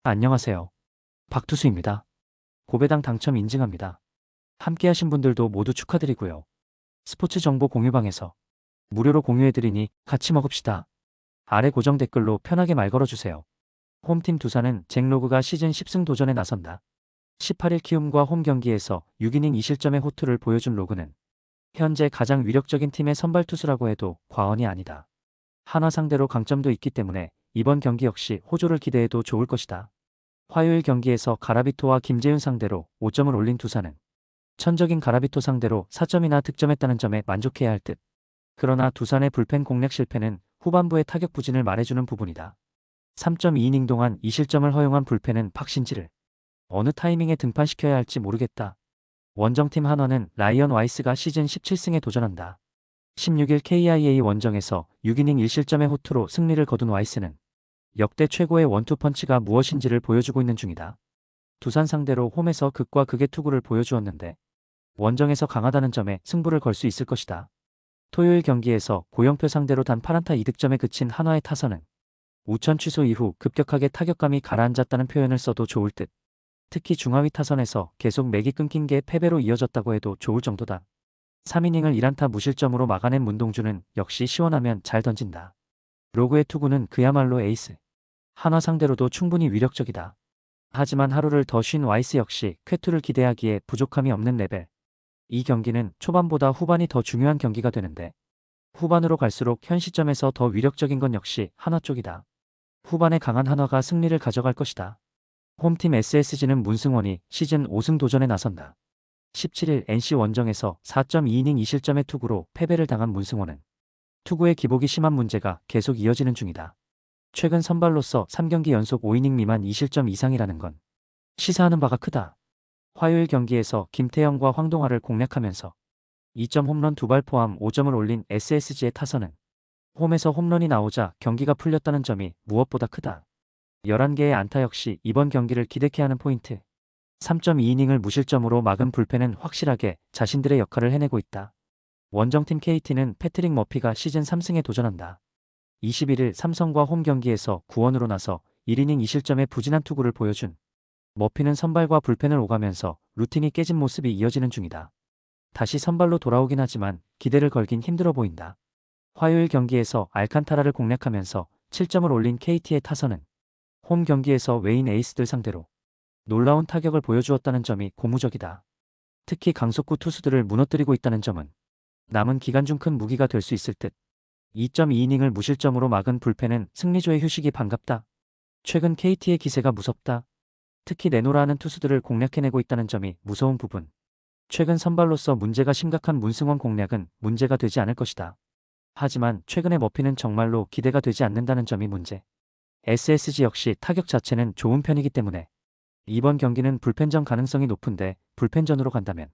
안녕하세요. 박투수입니다. 고배당 당첨 인증합니다. 함께하신 분들도 모두 축하드리고요. 스포츠 정보 공유방에서 무료로 공유해드리니 같이 먹읍시다. 아래 고정 댓글로 편하게 말 걸어주세요. 홈팀 두산은 잭로그가 시즌 10승 도전에 나선다. 18일 키움과 홈 경기에서 6이닝 2실점의 호투를 보여준 로그는 현재 가장 위력적인 팀의 선발 투수라고 해도 과언이 아니다. 한화 상대로 강점도 있기 때문에 이번 경기 역시 호조를 기대해도 좋을 것이다. 화요일 경기에서 가라비토와 김재윤 상대로 5점을 올린 두산은 천적인 가라비토 상대로 4점이나 득점했다는 점에 만족해야 할 듯. 그러나 두산의 불펜 공략 실패는 후반부의 타격 부진을 말해주는 부분이다. 3.2이닝 동안 2실점을 허용한 불펜은 박신지를 어느 타이밍에 등판시켜야 할지 모르겠다. 원정팀 한화는 라이언 와이스가 시즌 17승에 도전한다. 16일 KIA 원정에서 6이닝 1실점의 호투로 승리를 거둔 와이스는 역대 최고의 원투펀치가 무엇인지를 보여주고 있는 중이다. 두산 상대로 홈에서 극과 극의 투구를 보여주었는데 원정에서 강하다는 점에 승부를 걸 수 있을 것이다. 토요일 경기에서 고영표 상대로 단 8안타 2득점에 그친 한화의 타선은 우천 취소 이후 급격하게 타격감이 가라앉았다는 표현을 써도 좋을 듯. 특히 중하위 타선에서 계속 맥이 끊긴 게 패배로 이어졌다고 해도 좋을 정도다. 3이닝을 1안타 무실점으로 막아낸 문동주는 역시 시원하면 잘 던진다. 로그의 투구는 그야말로 에이스. 한화 상대로도 충분히 위력적이다. 하지만 하루를 더 쉰 와이스 역시 쾌투를 기대하기에 부족함이 없는 레벨. 이 경기는 초반보다 후반이 더 중요한 경기가 되는데 후반으로 갈수록 현 시점에서 더 위력적인 건 역시 한화 쪽이다. 후반에 강한 한화가 승리를 가져갈 것이다. 홈팀 SSG는 문승원이 시즌 5승 도전에 나선다. 17일 NC 원정에서 4.2이닝 2실점의 투구로 패배를 당한 문승원은 투구의 기복이 심한 문제가 계속 이어지는 중이다. 최근 선발로서 3경기 연속 5이닝 미만 2실점 이상이라는 건 시사하는 바가 크다. 화요일 경기에서 김태형과 황동하를 공략하면서 2점 홈런 2발 포함 5점을 올린 SSG의 타선은 홈에서 홈런이 나오자 경기가 풀렸다는 점이 무엇보다 크다. 11개의 안타 역시 이번 경기를 기대케 하는 포인트. 3.2이닝을 무실점으로 막은 불펜은 확실하게 자신들의 역할을 해내고 있다. 원정팀 KT는 패트릭 머피가 시즌 3승에 도전한다. 21일 삼성과 홈 경기에서 구원으로 나서 1이닝 2실점의 부진한 투구를 보여준 머피는 선발과 불펜을 오가면서 루틴이 깨진 모습이 이어지는 중이다. 다시 선발로 돌아오긴 하지만 기대를 걸긴 힘들어 보인다. 화요일 경기에서 알칸타라를 공략하면서 7점을 올린 KT의 타선은 홈 경기에서 외인 에이스들 상대로 놀라운 타격을 보여주었다는 점이 고무적이다. 특히 강속구 투수들을 무너뜨리고 있다는 점은 남은 기간 중 큰 무기가 될 수 있을 듯. 2.2이닝을 무실점으로 막은 불펜은 승리조의 휴식이 반갑다. 최근 KT의 기세가 무섭다. 특히 내노라 하는 투수들을 공략해내고 있다는 점이 무서운 부분. 최근 선발로서 문제가 심각한 문승원 공략은 문제가 되지 않을 것이다. 하지만 최근의 머피는 정말로 기대가 되지 않는다는 점이 문제. SSG 역시 타격 자체는 좋은 편이기 때문에 이번 경기는 불펜전 가능성이 높은데 불펜전으로 간다면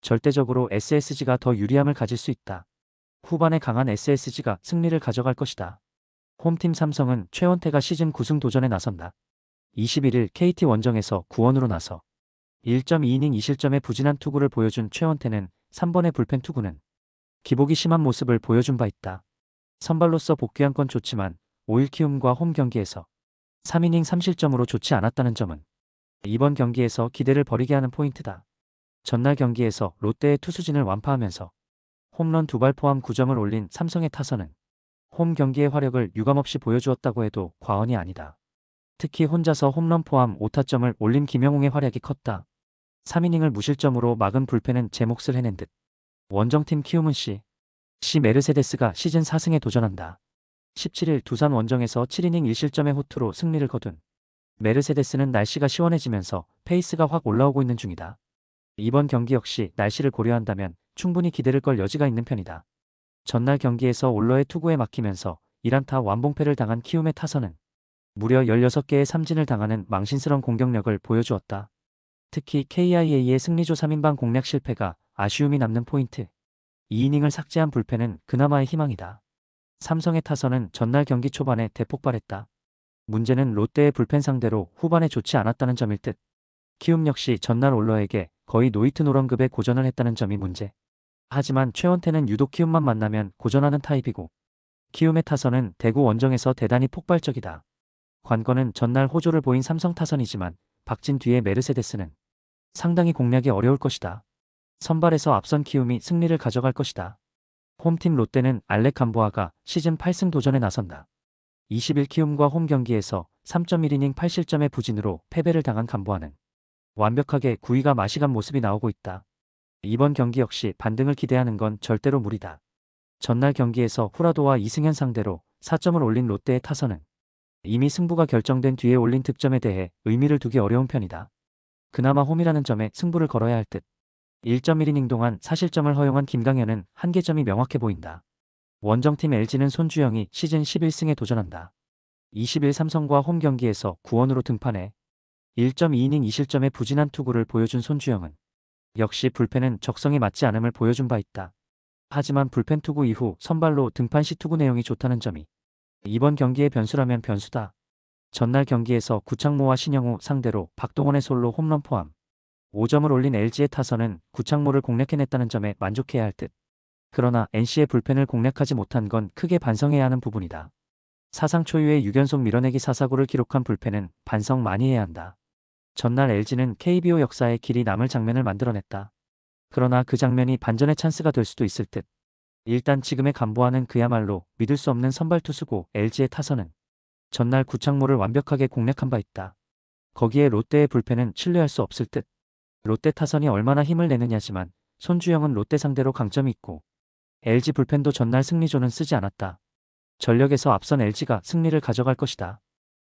절대적으로 SSG가 더 유리함을 가질 수 있다. 후반에 강한 SSG가 승리를 가져갈 것이다. 홈팀 삼성은 최원태가 시즌 9승 도전에 나선다. 21일 KT 원정에서 구원으로 나서 1.2이닝 2실점의 부진한 투구를 보여준 최원태는 3번의 불펜 투구는 기복이 심한 모습을 보여준 바 있다. 선발로서 복귀한 건 좋지만 5일 키움과 홈 경기에서 3이닝 3실점으로 좋지 않았다는 점은 이번 경기에서 기대를 버리게 하는 포인트다. 전날 경기에서 롯데의 투수진을 완파하면서 홈런 2발 포함 9점을 올린 삼성의 타선은 홈 경기의 화력을 유감없이 보여주었다고 해도 과언이 아니다. 특히 혼자서 홈런 포함 5타점을 올린 김영웅의 활약이 컸다. 3이닝을 무실점으로 막은 불펜은 제 몫을 해낸 듯. 원정팀 키움은 C 메르세데스가 시즌 4승에 도전한다. 17일 두산 원정에서 7이닝 1실점의 호투로 승리를 거둔 메르세데스는 날씨가 시원해지면서 페이스가 확 올라오고 있는 중이다. 이번 경기 역시 날씨를 고려한다면 충분히 기대를 걸 여지가 있는 편이다. 전날 경기에서 올러의 투구에 막히면서 1안타 완봉패를 당한 키움의 타선은 무려 16개의 삼진을 당하는 망신스러운 공격력을 보여주었다. 특히 KIA의 승리조 3인방 공략 실패가 아쉬움이 남는 포인트. 2이닝을 삭제한 불펜은 그나마의 희망이다. 삼성의 타선은 전날 경기 초반에 대폭발했다. 문제는 롯데의 불펜 상대로 후반에 좋지 않았다는 점일 듯. 키움 역시 전날 올러에게 거의 노이트 노런급의 고전을 했다는 점이 문제. 하지만 최원태는 유독 키움만 만나면 고전하는 타입이고 키움의 타선은 대구 원정에서 대단히 폭발적이다. 관건은 전날 호조를 보인 삼성 타선이지만 박진 뒤에 메르세데스는 상당히 공략이 어려울 것이다. 선발에서 앞선 키움이 승리를 가져갈 것이다. 홈팀 롯데는 알렉 감보아가 시즌 8승 도전에 나선다. 20일 키움과 홈 경기에서 3.1이닝 8실점의 부진으로 패배를 당한 감보아는 완벽하게 구위가 마시간 모습이 나오고 있다. 이번 경기 역시 반등을 기대하는 건 절대로 무리다. 전날 경기에서 후라도와 이승현 상대로 4점을 올린 롯데의 타선은 이미 승부가 결정된 뒤에 올린 득점에 대해 의미를 두기 어려운 편이다. 그나마 홈이라는 점에 승부를 걸어야 할 듯. 1.1이닝 동안 4실점을 허용한 김강현은 한계점이 명확해 보인다. 원정팀 LG는 손주영이 시즌 11승에 도전한다. 20일 삼성과 홈 경기에서 구원으로 등판해 1.2이닝 2실점의 부진한 투구를 보여준 손주영은 역시 불펜은 적성에 맞지 않음을 보여준 바 있다. 하지만 불펜 투구 이후 선발로 등판 시 투구 내용이 좋다는 점이 이번 경기의 변수라면 변수다. 전날 경기에서 구창모와 신영우 상대로 박동원의 솔로 홈런 포함 5점을 올린 LG의 타선은 구창모를 공략해냈다는 점에 만족해야 할 듯. 그러나 NC의 불펜을 공략하지 못한 건 크게 반성해야 하는 부분이다. 사상 초유의 6연속 밀어내기 4사구를 기록한 불펜은 반성 많이 해야 한다. 전날 LG는 KBO 역사에 길이 남을 장면을 만들어냈다. 그러나 그 장면이 반전의 찬스가 될 수도 있을 듯. 일단 지금의 감보아는 그야말로 믿을 수 없는 선발 투수고 LG의 타선은 전날 구창모를 완벽하게 공략한 바 있다. 거기에 롯데의 불펜은 신뢰할 수 없을 듯. 롯데 타선이 얼마나 힘을 내느냐지만 손주영은 롯데 상대로 강점이 있고 LG 불펜도 전날 승리조는 쓰지 않았다. 전력에서 앞선 LG가 승리를 가져갈 것이다.